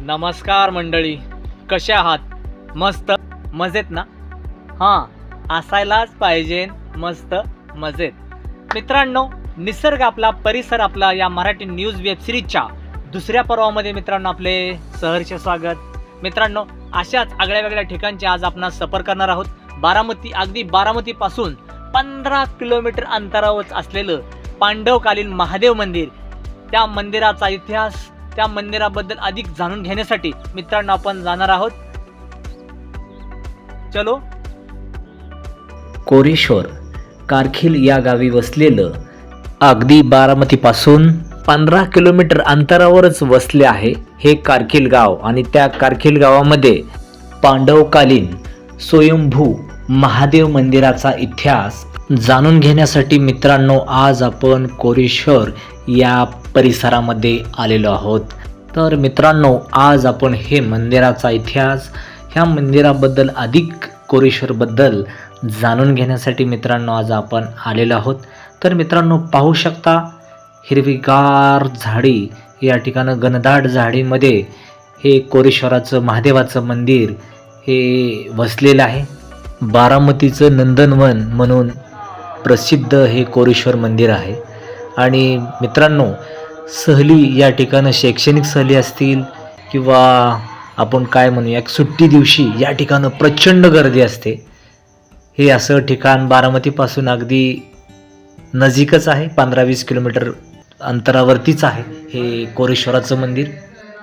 नमस्कार मंडळी, कशा आहात? मस्त मजेत ना? हां, असायलाच पाहिजे मस्त मजेत. मित्रांनो, निसर्ग आपला, परिसर आपला या मराठी न्यूज वेब सिरीजच्या दुसऱ्या पर्वामध्ये मित्रांनो आपले सहर्ष स्वागत. मित्रांनो, अशाच आगळ्या वेगळ्या ठिकाणचे आज आपण सफर करणार आहोत. अगदी बारामतीपासून 15 किलोमीटर अंतरावर असलेलं पांडवकालीन महादेव मंदिर, त्या मंदिराचा इतिहास, त्या मंदिराबद्दल अधिक जाणून घेण्यासाठी मित्रांनो आपण जाणार आहोत. चलो. कोरेश्वर कारखिल या गावी वसलेलं, अगदी बारामतीपासून 15 किलोमीटर अंतरावरच वसले आहे हे कारखिल गाव. आणि त्या कारखिल गावामध्ये पांडवकालीन स्वयंभू महादेव मंदिराचा इतिहास जाणून घेण्यासाठी मित्रांनो आज आपण कोरेश्वर या परिसरामध्ये आलेलो आहोत. तर मित्रांनो, आज आपण हे मंदिराचा इतिहास, ह्या मंदिराबद्दल, अधिक कोरेश्वरबद्दल जाणून घेण्यासाठी मित्रांनो आज आपण आलेलो आहोत. तर मित्रांनो, पाहू शकता हिरवीगार झाडी, या ठिकाणी घनदाट झाडीमध्ये हे कोरेश्वराचं महादेवाचं मंदिर हे वसलेलं आहे. बारामतीचं नंदनवन म्हणून प्रसिद्ध हे कोरेश्वर मंदिर आहे. आणि मित्रांनो, सहली या ठिकाणी, शैक्षणिक सहली असतील किंवा आपण काय म्हणूया सुट्टी दिवशी, या ठिकाणी प्रचंड गर्दी असते. हे असं ठिकाण बारामतीपासून अगदी नजीकच आहे, 15-20 किलोमीटर अंतरावरतीच आहे हे कोरेश्वराचं मंदिर.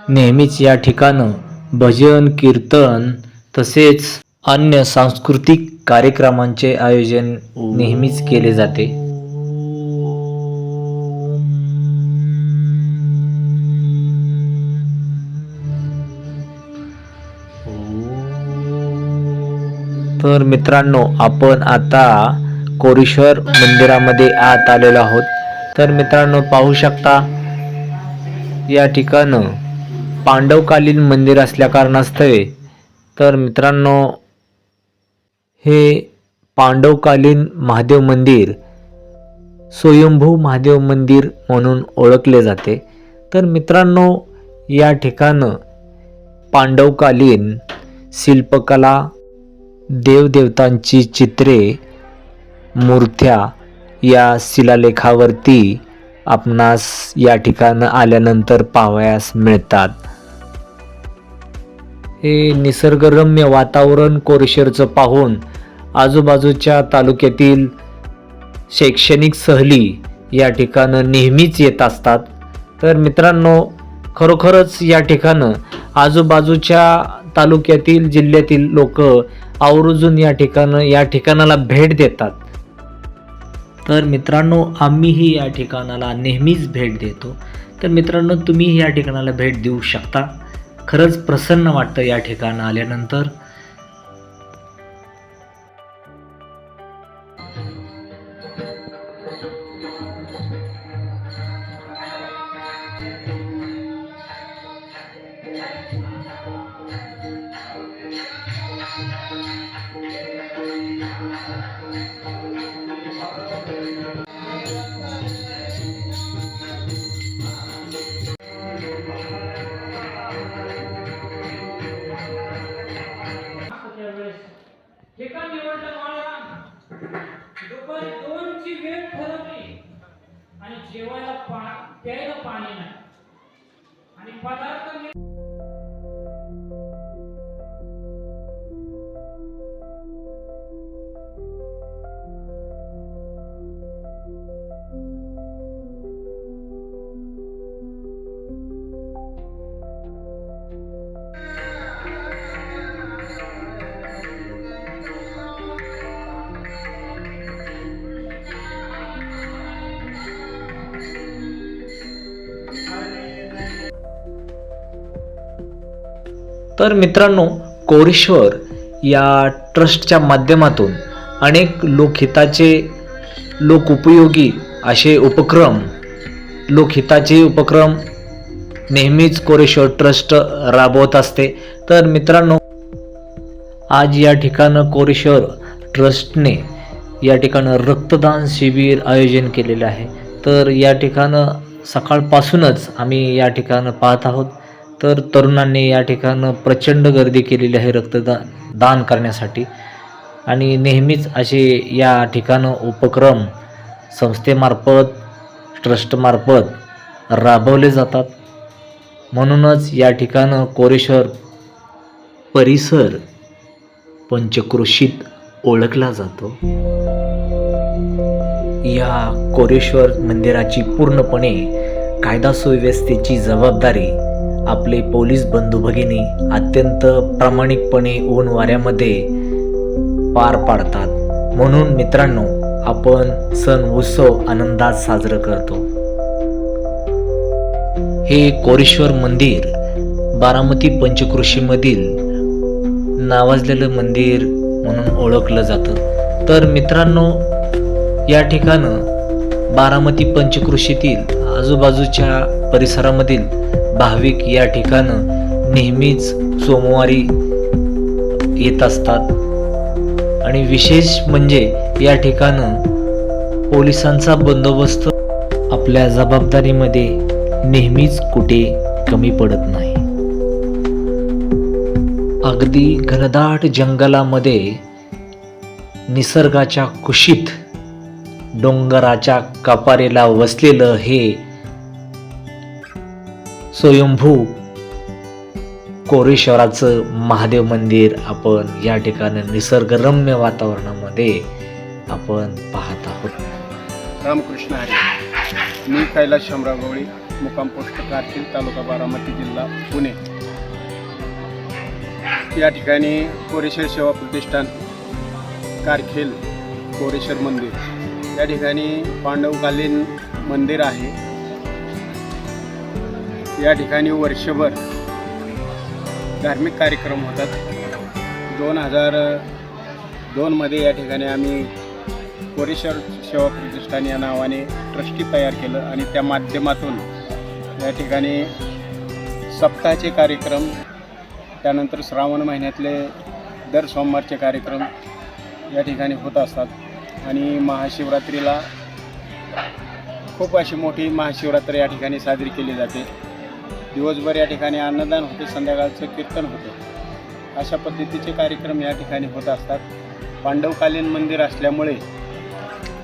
नेहमीच या ठिकाणं भजन, कीर्तन तसेच अन्य सांस्कृतिक कार्यक्रमांचे आयोजन नेहमीच केले जाते. तर मित्रांनो, आपण आता कोरेश्वर मंदिरामध्ये आत आलेलो आहोत. तर मित्रांनो, पाहू शकता या ठिकाणं पांडवकालीन मंदिर असल्या कारणास्तव, तर मित्रांनो हे पांडवकालीन महादेव मंदिर स्वयंभू महादेव मंदिर म्हणून ओळखले जाते. तर मित्रांनो, या ठिकाणं पांडवकालीन शिल्पकला, देवदेवतांची चित्रे, मूर्त्या या शिलालेखावरती आपणास या ठिकाणी आल्यानंतर पाहावयास मिळतात. हे निसर्गरम्य वातावरण कोरेश्वरचं पाहून आजूबाजूच्या तालुक्यातील शैक्षणिक सहली या ठिकाणी नेहमीच येत असतात. तर मित्रांनो, खरोखरच या ठिकाणं आजूबाजूच्या तालुक्यातील, जिल्ह्यातील लोक आवर्जून या ठिकाणाला भेट देतात. तर मित्रांनो, आम्हीही या ठिकाणाला नेहमीच भेट देतो. तर मित्रांनो, तुम्ही या ठिकाणाला भेट देऊ शकता. खरंच प्रसन्न वाटतं या ठिकाणी आल्यानंतर. ठिकाण निवडलं माळरान, दुपारी 2ची वेळ ठरवली आणि जेवायला प्यायला पाणी नाही आणि पदार्थ तर मित्रांनो, कोरेश्वर या ट्रस्टच्या माध्यमातून अनेक लोकोपयोगी असे उपक्रम, लोकहिताचे उपक्रम नेहमीच कोरेश्वर ट्रस्ट राबवत असते. तर मित्रांनो, आज या ठिकाणी कोरेश्वर ट्रस्टने या ठिकाणी रक्तदान शिबिर आयोजन केलेले आहे. तर या ठिकाणी सकाळपासूनच आम्ही या ठिकाणी पाहत आहोत. तर तरुणांनी या ठिकाणी प्रचंड गर्दी केलेली आहे दान करण्यासाठी. आणि नेहमीच असे या ठिकाणं उपक्रम संस्थेमार्फत ट्रस्टमार्फत राबवले जातात. म्हणूनच या ठिकाणं कोरेश्वर परिसर पंचक्रोशीत ओळखला जातो. या कोरेश्वर मंदिराची पूर्णपणे कायदा सुव्यवस्थेची जबाबदारी आपले पोलीस बंधू भगिनी अत्यंत प्रामाणिकपणे ऊन वाऱ्यामध्ये पार पाडतात. म्हणून मित्रांनो, आपण सण उत्सव आनंदात साजरं करतो. हे कोरेश्वर मंदिर बारामती पंचक्रोशीमधील नावाजलेलं मंदिर म्हणून ओळखलं जातं. तर मित्रांनो, या ठिकाणं बारामती पंचक्रोशीतील आजूबाजूच्या परिसरामधील भाविक या ठिकाणं नेहमीच सोमवारी येत असतात. आणि विशेष म्हणजे या ठिकाणं पोलिसांचा बंदोबस्त आपल्या जबाबदारीमध्ये नेहमीच कुठे कमी पडत नाही. अगदी घनदाट जंगलामध्ये निसर्गाच्या कुशीत डोंगराच्या कपारीला वसलेलं हे स्वयंभू कोरेश्वराचं महादेव मंदिर आपण या ठिकाणी निसर्गरम्य वातावरणामध्ये आपण पाहत आहोत. रामकृष्ण हरी. मी कैलास शामराव गवळी, मुक्काम पोस्ट कारखील, तालुका बारामती, जिल्हा पुणे. या ठिकाणी कोरेश्वर सेवा प्रतिष्ठान कारखील कोरेश्वर मंदिर या ठिकाणी पांडवकालीन मंदिर आहे. या ठिकाणी वर्षभर धार्मिक कार्यक्रम होतात. 2002 मध्ये या ठिकाणी आम्ही कोरेश्वर सेवा प्रतिष्ठान या नावाने ट्रस्टी तयार केलं आणि त्या माध्यमातून या ठिकाणी सप्ताहाचे कार्यक्रम, त्यानंतर श्रावण महिन्यातले दर सोमवारचे कार्यक्रम या ठिकाणी होत असतात. आणि महाशिवरात्रीला खूप अशी मोठी महाशिवरात्री या ठिकाणी साजरी केली जाते. दिवसभर या ठिकाणी अन्नदान होते, संध्याकाळचं कीर्तन होतं. अशा पद्धतीचे कार्यक्रम या ठिकाणी होत असतात. पांडवकालीन मंदिर असल्यामुळे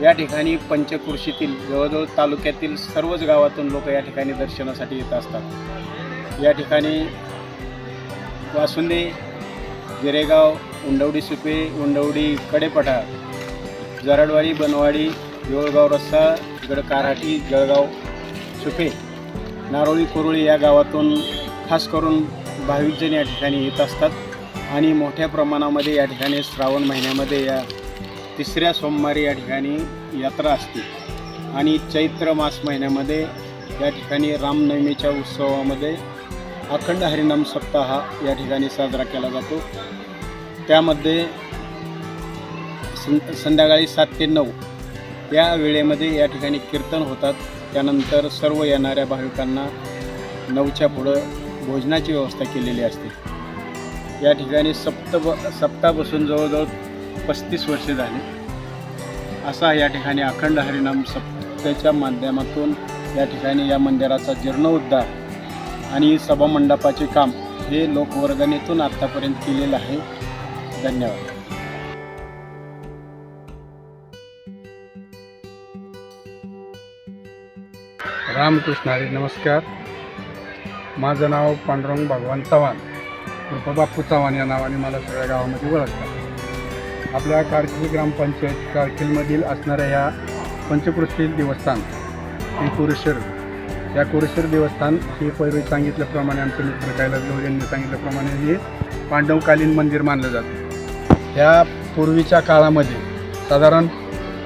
या ठिकाणी पंचक्रोशीतील जवळजवळ तालुक्यातील सर्वच गावातून लोक या ठिकाणी दर्शनासाठी येत असतात. या ठिकाणी वासुंदे, गिरेगाव, उंडवडी सुपे, उंडवडी कडेपठार, जराडवाडी, बनवाडी, येळगाव रस्सा, गडकाराठी, जळगाव सुपे, नारोळी, कुरुळी या गावातून खास करून भाविकजण या ठिकाणी येत असतात. आणि मोठ्या प्रमाणामध्ये या ठिकाणी श्रावण महिन्यामध्ये या 3ऱ्या सोमवारी या ठिकाणी यात्रा असते. आणि चैत्र मास महिन्यामध्ये या ठिकाणी रामनवमीच्या उत्सवामध्ये अखंड हरिनाम सप्ताह या ठिकाणी साजरा केला जातो. त्यामध्ये संध्याकाळी 7 ते 9 या वेळेमध्ये या ठिकाणी कीर्तन होतात. त्यानंतर सर्व येणाऱ्या भाविकांना 9च्या पुढं भोजनाची व्यवस्था केलेली असते. या ठिकाणी सप्ताह बसून जवळजवळ 35 वर्षे झाली. असा या ठिकाणी अखंड हरिनाम सप्ताहाच्या माध्यमातून या ठिकाणी या मंदिराचा जीर्णोद्धार आणि सभामंडपाचे काम हे लोकवर्गणीतून आत्तापर्यंत केलेलं आहे. धन्यवाद. रामकृष्ण हरी. नमस्कार. माझं नाव पांडुरंग भगवान चव्हाण उर्फ बाप्पू चव्हाण या नावाने मला सगळ्या गावामध्ये ओळखतात. आपल्या कारखील ग्रामपंचायत कारखीलमधील असणाऱ्या ह्या पंचक्रोशीतील देवस्थान हे कोरेश्वर, या कोरेश्वर देवस्थान हे पहिले सांगितल्याप्रमाणे आमचे मित्र कैलास गवळी यांनी सांगितल्याप्रमाणे हे पांडवकालीन मंदिर मानलं जातं. ह्या पूर्वीच्या काळामध्ये साधारण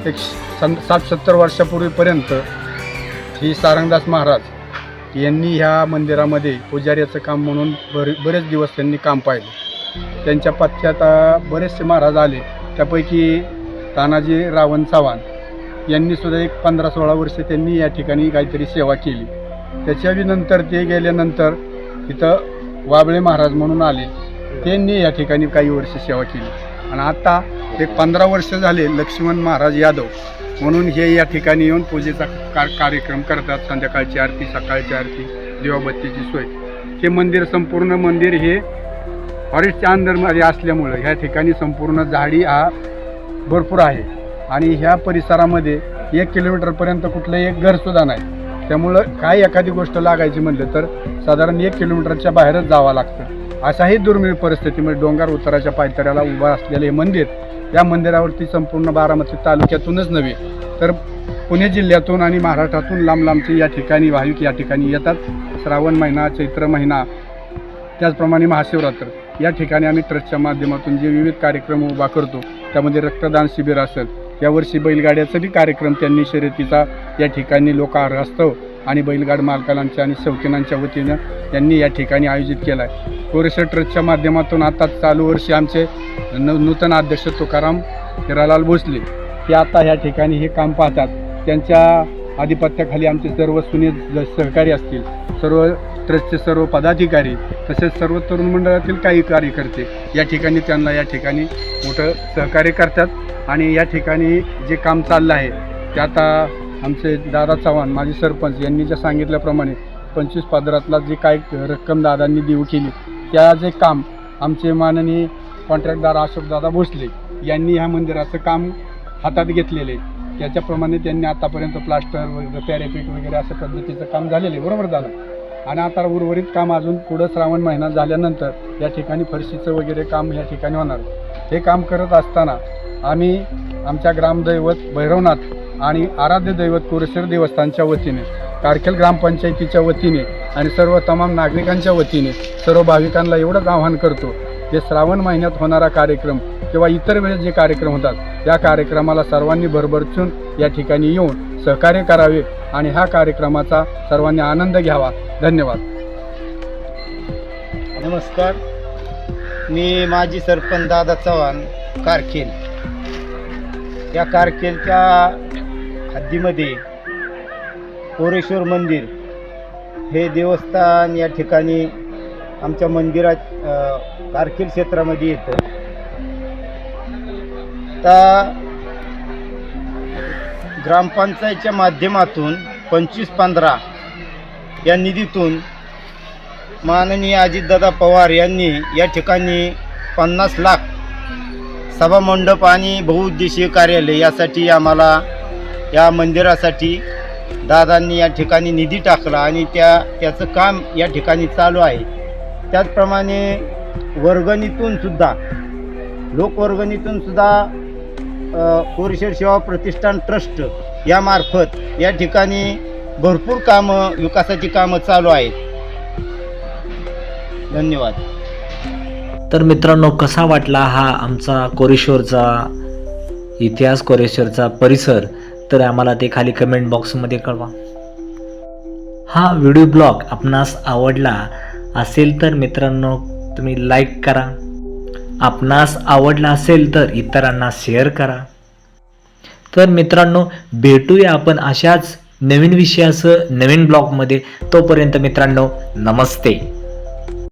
60-70 वर्षापूर्वीपर्यंत श्री सारंगदास महाराज यांनी ह्या मंदिरामध्ये पुजाऱ्याचं काम म्हणून बरेच दिवस त्यांनी काम पाहिलं. त्यांच्या पश्चात बरेचसे महाराज आले. त्यापैकी तानाजी रावण चव्हाण यांनीसुद्धा एक 15-16 वर्षे त्यांनी या ठिकाणी काहीतरी सेवा केली. त्याच्यानंतर ते गेल्यानंतर इथं वाबळे महाराज म्हणून आले, त्यांनी या ठिकाणी काही वर्ष सेवा केली. आणि आता एक 15 वर्ष झाले लक्ष्मण महाराज यादव म्हणून हे या ठिकाणी येऊन पूजेचा कार्यक्रम करतात. संध्याकाळची आरती, सकाळची आरती, दिवाबत्तीची सोय हे मंदिर संपूर्ण मंदिर हे फॉरेस्टच्या अंदरमध्ये असल्यामुळं ह्या ठिकाणी संपूर्ण झाडी हा भरपूर आहे आणि ह्या परिसरामध्ये 1 किलोमीटरपर्यंत कुठलंही एक घरसुद्धा नाही. त्यामुळं काय एखादी गोष्ट लागायची म्हटलं तर साधारण 1 किलोमीटरच्या बाहेरच जावं लागतं. अशाही दुर्मिळ परिस्थितीमध्ये डोंगर उताराच्या पायथ्याला उभं असलेलं हे मंदिर, या मंदिरावरती संपूर्ण बारामती तालुक्यातूनच नव्हे तर पुणे जिल्ह्यातून आणि महाराष्ट्रातून लांब लांबचे या ठिकाणी भाविक या ठिकाणी येतात. श्रावण महिना, चैत्र महिना, त्याचप्रमाणे महाशिवरात्र या ठिकाणी आम्ही ट्रस्टच्या माध्यमातून जे विविध कार्यक्रम उभा करतो त्यामध्ये रक्तदान शिबिर असेल, यावर्षी बैलगाड्याचा बी कार्यक्रम त्यांनी शर्यतीचा या ठिकाणी लोकार्ह असतो आणि बैलगाड मालकांच्या आणि शौकीनांच्या वतीनं त्यांनी या ठिकाणी आयोजित केला आहे. कोरेश्वर ट्रस्टच्या माध्यमातून आता चालू वर्षी आमचे नूतन अध्यक्ष तुकाराम हिरालाल भोसले हे आता ह्या ठिकाणी हे काम पाहतात. त्यांच्या आधिपत्याखाली आमचे सर्व सुनील सहकारी असतील, सर्व ट्रस्टचे सर्व पदाधिकारी तसेच सर्व तरुण मंडळातील काही कार्यकर्ते या ठिकाणी त्यांना या ठिकाणी मोठं सहकार्य करतात आणि या ठिकाणी जे काम चाललं आहे ते आता आमचे दादा चव्हाण माजी सरपंच यांनी ज्या सांगितल्याप्रमाणे 25 पदरातला जे काय रक्कम दादांनी देऊ केली त्या जे काम आमचे माननीय कॉन्ट्रॅक्टदार अशोकदादा भोसले यांनी ह्या मंदिराचं काम हातात घेतलेले आहे. त्याच्याप्रमाणे त्यांनी आतापर्यंत प्लास्टर वगैरे पॅरेपिट वगैरे अशा पद्धतीचं काम झालेलं आहे, बरोबर झालं. आणि आता उर्वरित काम अजून पुढं श्रावण महिना झाल्यानंतर या ठिकाणी फरशीचं वगैरे काम या ठिकाणी होणार. हे काम करत असताना आम्ही आमच्या ग्रामदैवत भैरवनाथ आणि आराध्य दैवत कोरेश्वर देवस्थानच्या वतीने, कारखेल ग्रामपंचायतीच्या वतीने आणि सर्व तमाम नागरिकांच्या वतीने सर्व भाविकांना एवढंच आवाहन करतो की श्रावण महिन्यात होणारा कार्यक्रम किंवा इतर वेळेस जे कार्यक्रम होतात या कार्यक्रमाला सर्वांनी भरभरचून या ठिकाणी येऊन सहकार्य करावे आणि ह्या कार्यक्रमाचा सर्वांनी आनंद घ्यावा. धन्यवाद. नमस्कार, मी माजी सरपंच दादा चव्हाण कारखेल. या कारखेलच्या हद्दीमध्ये कोरेश्वर मंदिर हे देवस्थान या ठिकाणी आमच्या मंदिरात कारखेल क्षेत्रामध्ये येतं. तर ग्रामपंचायतच्या माध्यमातून 25-15 या निधीतून माननीय अजितदादा पवार यांनी या ठिकाणी 50 लाख सभामंडप आणि बहुउद्देशीय कार्यालय यासाठी आम्हाला या मंदिरासाठी दादांनी या ठिकाणी निधी टाकला आणि त्याचं काम या ठिकाणी चालू आहे. त्याचप्रमाणे वर्गणीतून सुद्धा लोकवर्गणीतून सुद्धा कोरेश्वर सेवा प्रतिष्ठान ट्रस्ट यामार्फत या ठिकाणी भरपूर कामं, विकासाची कामं चालू आहेत. धन्यवाद. तर मित्रांनो, कसा वाटला हा आमचा कोरेश्वरचा इतिहास, कोरेश्वरचा परिसर, तर आम्हाला ते खाली कमेंट बॉक्समध्ये कळवा. हा व्हिडिओ ब्लॉग आपणास आवडला असेल तर मित्रांनो तुम्ही लाईक करा. आपणास आवडला असेल तर इतरांना शेअर करा. तर मित्रांनो, भेटूया आपण अशाच नवीन विषयासह नवीन ब्लॉगमध्ये. तोपर्यंत मित्रांनो, नमस्ते.